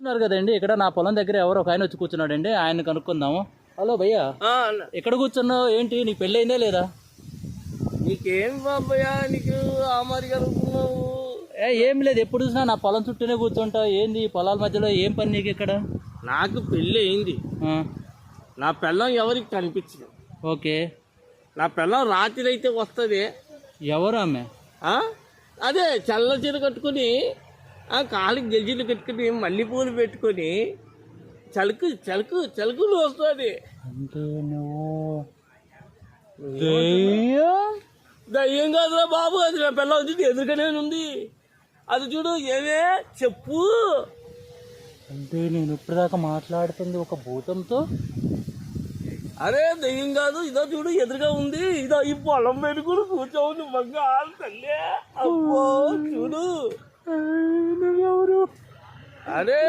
ఉన్నారు కదండి ఇక్కడ నా పొలం దగ్గర ఎవరో ఒక ఆయన వచ్చి కూర్చున్నాడండి, ఆయన కనుక్కుందాము. హలో భయ్యా, ఎక్కడ కూర్చున్నావు? ఏంటి నీ పెళ్ళి అయిందా లేదా? నీకేం బాబయ్యా, నీకు ఆ మరి కనుక్కున్నావు? ఏం లేదు, ఎప్పుడు చూసినా నా పొలం చుట్టూనే కూర్చుంటావు. ఏంది పొలాల మధ్యలో ఏం పని నీకు ఇక్కడ? నాకు పెళ్ళి అయింది. నా పిల్లం ఎవరికి కనిపించదు. ఓకే, నా పిల్లం రాత్రి అయితే వస్తుంది. ఎవరు ఆమె? అదే చల్ల చీర కట్టుకుని, కాలికి గజ్జీలు కట్టుకుని, మల్లెపూలు పెట్టుకొని చలుకు చలుకు చలుకులు వస్తుంది. అంటే నువ్వు దయ్యం కాదురా బాబు, అది నా పిల్ల వచ్చి ఎదురుగానే ఉంది. అది చూడు, ఏమే చెప్పు. అంటే నేను ఇప్పటిదాకా మాట్లాడుతుంది ఒక భూతంతో. అరే దయ్యం కాదు, ఇదో చూడు ఎదురుగా ఉంది. ఇదో ఈ పొలం పెట్టుకుని కూర్చోండి బంగారు తల్లి. అబ్బో చూడు, ఎవరు? అరే